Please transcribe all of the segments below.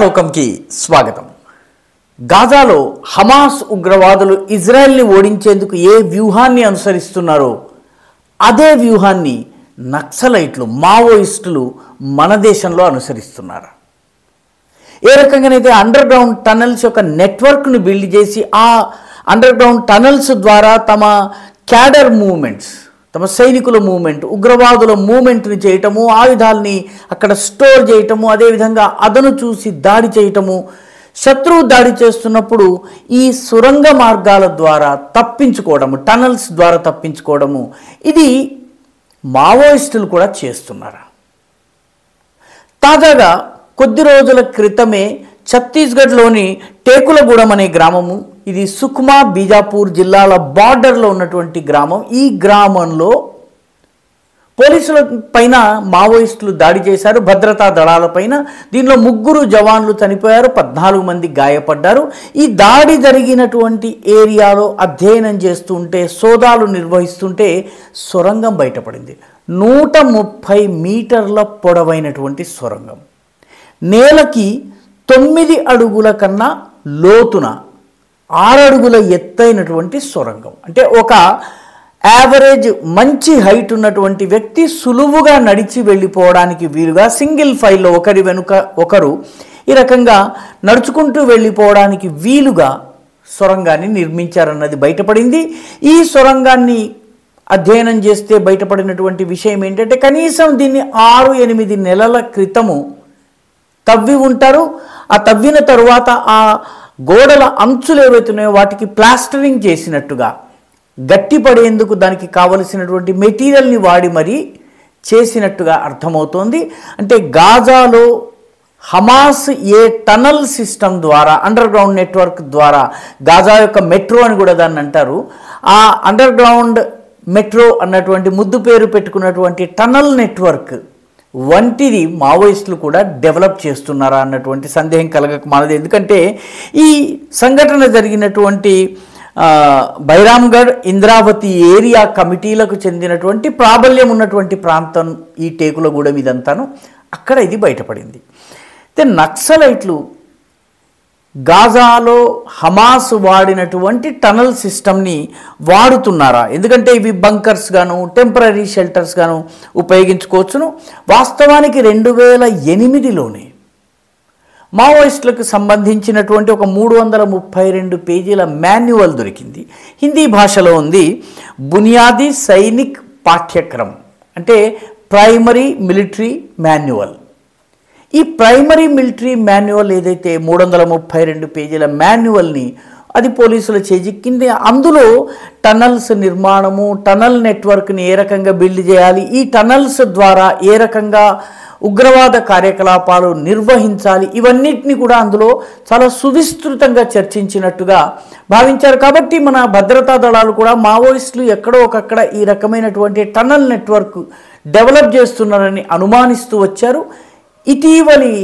లోకంకి స్వాగతం. గాజాలో హమాస్ ఉగ్రవాదులు ఇజ్రాయెల్ని ఓడించేందుకు ఏ వ్యూహాన్ని అనుసరిస్తున్నారో అదే వ్యూహాన్ని నక్సలైట్లు మావోయిస్టులు మన దేశంలో అనుసరిస్తున్నారు. ఏ రకంగానైతే అండర్ గ్రౌండ్ టనల్స్ యొక్క నెట్వర్క్ను బిల్డ్ చేసి ఆ అండర్ గ్రౌండ్ టనల్స్ ద్వారా తమ క్యాడర్ మూవ్మెంట్స్, తమ సైనికుల మూవ్మెంట్, ఉగ్రవాదుల మూవ్మెంట్ని చేయటము, ఆయుధాలని అక్కడ స్టోర్ చేయటము, అదేవిధంగా అదను చూసి దాడి చేయటము, శత్రువు దాడి చేస్తున్నప్పుడు ఈ సురంగ మార్గాల ద్వారా తప్పించుకోవడము, టనల్స్ ద్వారా తప్పించుకోవడము, ఇది మావోయిస్టులు కూడా చేస్తున్నారు. తాజాగా కొద్ది రోజుల క్రితమే ఛత్తీస్గఢ్లోని టేకులగూడెం అనే గ్రామము, ఇది సుక్మా బీజాపూర్ జిల్లాల బార్డర్లో ఉన్నటువంటి గ్రామం. ఈ గ్రామంలో పోలీసుల పైన మావోయిస్టులు దాడి చేశారు, భద్రతా దళాలపైన. దీనిలో 3 జవాన్లు చనిపోయారు, 14 మంది గాయపడ్డారు. ఈ దాడి జరిగినటువంటి ఏరియాలో అధ్యయనం చేస్తుంటే, సోదాలు నిర్వహిస్తుంటే సొరంగం బయటపడింది. 130 మీటర్ల పొడవైనటువంటి సొరంగం, నేలకి 9 అడుగుల కన్నా లోతున 6 అడుగుల ఎత్తైనటువంటి సొరంగం. అంటే ఒక యావరేజ్ మంచి హైట్ ఉన్నటువంటి వ్యక్తి సులువుగా నడిచి వెళ్ళిపోవడానికి వీలుగా సింగిల్ ఫైల్లో ఒకరి వెనుక ఒకరు ఈ రకంగా నడుచుకుంటూ వెళ్ళిపోవడానికి వీలుగా సొరంగాన్ని నిర్మించారన్నది బయటపడింది. ఈ సొరంగాన్ని అధ్యయనం చేస్తే బయటపడినటువంటి విషయం ఏంటంటే, కనీసం దీన్ని 6-8 నెలల క్రితము తవ్వి ఉంటారు. ఆ తవ్విన తరువాత ఆ గోడల అంచులు ఏవైతున్నాయో వాటికి ప్లాస్టరింగ్ చేసినట్టుగా, గట్టిపడేందుకు దానికి కావలసినటువంటి మెటీరియల్ని వాడి మరీ చేసినట్టుగా అర్థమవుతోంది. అంటే గాజాలో హమాస్ ఏ టనల్ సిస్టమ్ ద్వారా, అండర్ గ్రౌండ్ నెట్వర్క్ ద్వారా, గాజా యొక్క మెట్రో అని కూడా దాన్ని అంటారు, ఆ అండర్ గ్రౌండ్ మెట్రో అన్నటువంటి ముద్దు పేరు పెట్టుకున్నటువంటి టనల్ నెట్వర్క్ వంటిది మావోయిస్టులు కూడా డెవలప్ చేస్తున్నారా అన్నటువంటి సందేహం కలగక మానదు. ఎందుకంటే ఈ సంఘటన జరిగినటువంటి బైరామ్గఢ్, ఇంద్రావతి ఏరియా కమిటీలకు చెందినటువంటి ప్రాబల్యం ఉన్నటువంటి ప్రాంతం ఈ టేకులగూడెం, ఇదంతాను అక్కడ ఇది బయటపడింది. అయితే నక్సలైట్లు గాజాలో హమాస్ వాడినటువంటి టనల్ సిస్టమ్ని వాడుతున్నారా? ఎందుకంటే ఇవి బంకర్స్ గాను, టెంపరీ షెల్టర్స్ గాను ఉపయోగించుకోవచ్చును. వాస్తవానికి 2008లోనే మావోయిస్టులకు సంబంధించినటువంటి ఒక 332 పేజీల మాన్యువల్ దొరికింది. హిందీ భాషలో ఉంది. బునియాదీ సైనిక్ పాఠ్యక్రమం, అంటే ప్రైమరీ మిలిటరీ మాన్యువల్. ఈ ప్రైమరీ మిలిటరీ మాన్యువల్ ఏదైతే 332 పేజీల మాన్యువల్ని అది పోలీసుల చేజిక్కింది. అందులో టనల్స్ నిర్మాణము, టనల్ నెట్వర్క్ని ఏ రకంగా బిల్డ్ చేయాలి, ఈ టనల్స్ ద్వారా ఏ రకంగా ఉగ్రవాద కార్యకలాపాలు నిర్వహించాలి, ఇవన్నిటిని కూడా అందులో చాలా సువిస్తృతంగా చర్చించినట్టుగా భావించారు. కాబట్టి మన భద్రతా దళాలు కూడా మావోయిస్టులు ఎక్కడో ఒకక్కడ ఈ రకమైనటువంటి టనల్ నెట్వర్క్ డెవలప్ చేస్తున్నారని అనుమానిస్తూ వచ్చారు. ఇటీవలి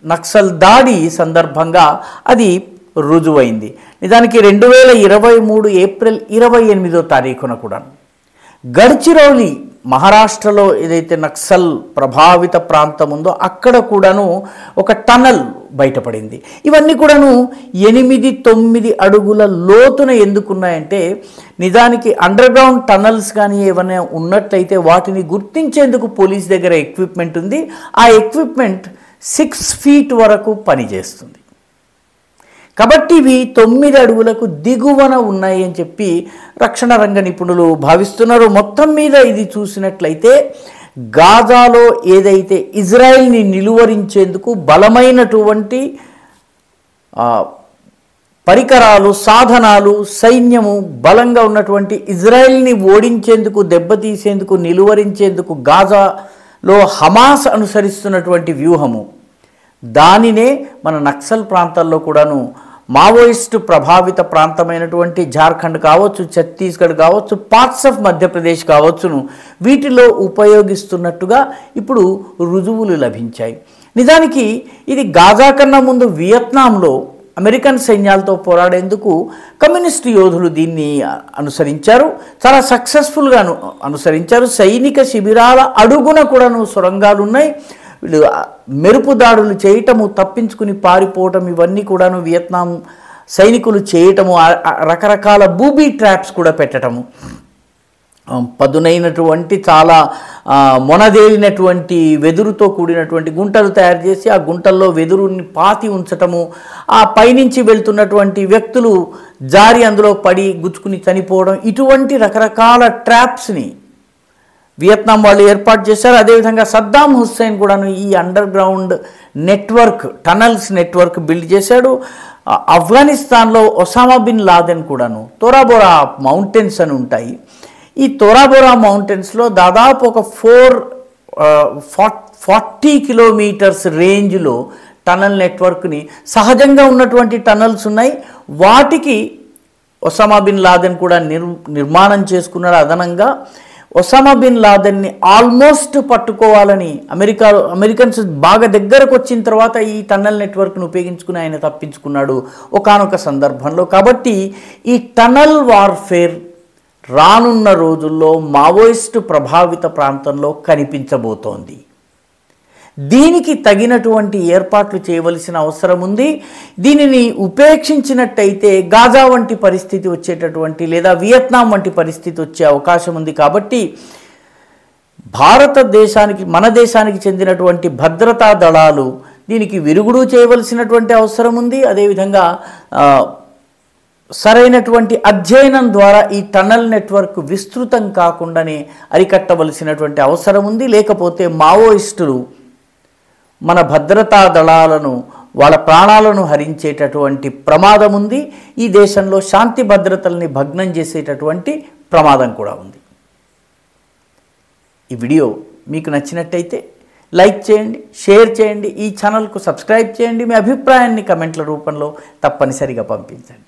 నక్సల్ దాడి సందర్భంగా అది రుజువైంది. నిజానికి 2023 ఏప్రిల్ 28వ తారీఖున కూడా గడ్చిరౌలి, మహారాష్ట్రలో ఏదైతే నక్సల్ ప్రభావిత ప్రాంతం ఉందో అక్కడ కూడాను ఒక టనల్ బయటపడింది. ఇవన్నీ కూడాను 8-9 అడుగుల లోతున ఎందుకున్నాయంటే, నిజానికి అండర్ గ్రౌండ్ టనల్స్ కానీ ఏమైనా ఉన్నట్లయితే వాటిని గుర్తించేందుకు పోలీస్ దగ్గర ఎక్విప్మెంట్ ఉంది. ఆ ఎక్విప్మెంట్ 6 ఫీట్ వరకు పనిచేస్తుంది. కాబట్టి ఇవి 9 అడుగులకు దిగువన ఉన్నాయి అని చెప్పి రక్షణ రంగ నిపుణులు భావిస్తున్నారు. మొత్తం మీద ఇది చూసినట్లయితే గాజాలో ఏదైతే ఇజ్రాయెల్ని నిలువరించేందుకు బలమైనటువంటి పరికరాలు, సాధనాలు, సైన్యము బలంగా ఉన్నటువంటి ఇజ్రాయెల్ని ఓడించేందుకు, దెబ్బతీసేందుకు, నిలువరించేందుకు గాజాలో హమాస్ అనుసరిస్తున్నటువంటి వ్యూహము, దానినే మన నక్సల్ ప్రాంతాల్లో కూడాను మావోయిస్టు ప్రభావిత ప్రాంతమైనటువంటి జార్ఖండ్ కావచ్చు, ఛత్తీస్గఢ్ కావచ్చు, పార్ట్స్ ఆఫ్ మధ్యప్రదేశ్ కావచ్చును, వీటిలో ఉపయోగిస్తున్నట్టుగా ఇప్పుడు రుజువులు లభించాయి. నిజానికి ఇది గాజా కన్నా ముందు వియత్నాంలో అమెరికన్ సైన్యాలతో పోరాడేందుకు కమ్యూనిస్టు యోధులు దీన్ని అనుసరించారు, చాలా సక్సెస్ఫుల్గా అనుసరించారు. సైనిక శిబిరాల అడుగున కూడాను సొరంగాలు ఉన్నాయి. వీళ్ళు మెరుపు దాడులు చేయటము, తప్పించుకుని పారిపోవటం, ఇవన్నీ కూడాను వియత్నాం సైనికులు చేయటము, రకరకాల బూబీ ట్రాప్స్ కూడా పెట్టటము, పదునైనటువంటి చాలా మొనదేలినటువంటి వెదురుతో కూడినటువంటి గుంటలు తయారు చేసి ఆ గుంటల్లో వెదురుని పాతి ఉంచటము, ఆ పైనుంచి వెళ్తున్నటువంటి వ్యక్తులు జారి అందులో పడి గుచ్చుకుని చనిపోవడం, ఇటువంటి రకరకాల ట్రాప్స్ని వియత్నాం వాళ్ళు ఏర్పాటు చేశారు. అదేవిధంగా సద్దాం హుస్సేన్ కూడాను ఈ under ground network, tunnels network build చేశాడు. ఆఫ్ఘనిస్తాన్లో ఒసామా బిన్ లాదెన్ కూడాను తోరాబోరా మౌంటైన్స్ అని ఉంటాయి. ఈ తోరాబోరా మౌంటైన్స్లో దాదాపు ఒక 40 కిలోమీటర్స్ రేంజ్లో టనల్ నెట్వర్క్ని, సహజంగా ఉన్నటువంటి టనల్స్ ఉన్నాయి, వాటికి ఒసామా బిన్ లాదెన్ కూడా నిర్మాణం చేసుకున్నాడు. అదనంగా ఒసామా బిన్ లాదెన్ని ఆల్మోస్ట్ పట్టుకోవాలని అమెరికన్స్ బాగా దగ్గరకు వచ్చిన తర్వాత ఈ టన్నల్ నెట్వర్క్ను ఉపయోగించుకుని ఆయన తప్పించుకున్నాడు ఒకానొక సందర్భంలో. కాబట్టి ఈ టనల్ వార్ఫేర్ రానున్న రోజుల్లో మావోయిస్టు ప్రభావిత ప్రాంతంలో కనిపించబోతోంది. దీనికి తగినటువంటి ఏర్పాట్లు చేయవలసిన అవసరం ఉంది. దీనిని ఉపేక్షించినట్టయితే గాజా వంటి పరిస్థితి వచ్చేటటువంటి, లేదా వియత్నాం వంటి పరిస్థితి వచ్చే అవకాశం ఉంది. కాబట్టి భారతదేశానికి, మన దేశానికి చెందినటువంటి భద్రతా దళాలు దీనికి విరుగుడు చేయవలసినటువంటి అవసరం ఉంది. అదేవిధంగా సరైనటువంటి అధ్యయనం ద్వారా ఈ టన్నల్ నెట్వర్క్ విస్తృతం కాకుండానే అరికట్టవలసినటువంటి అవసరం ఉంది. లేకపోతే మావోయిస్టులు మన భద్రతా దళాలను, వాళ్ళ ప్రాణాలను హరించేటటువంటి ప్రమాదం ఉంది. ఈ దేశంలో శాంతి భద్రతల్ని భగ్నం చేసేటటువంటి ప్రమాదం కూడా ఉంది. ఈ వీడియో మీకు నచ్చినట్టయితే లైక్ చేయండి, షేర్ చేయండి, ఈ ఛానల్కు సబ్స్క్రైబ్ చేయండి. మీ అభిప్రాయాన్ని కమెంట్ల రూపంలో తప్పనిసరిగా పంపించండి.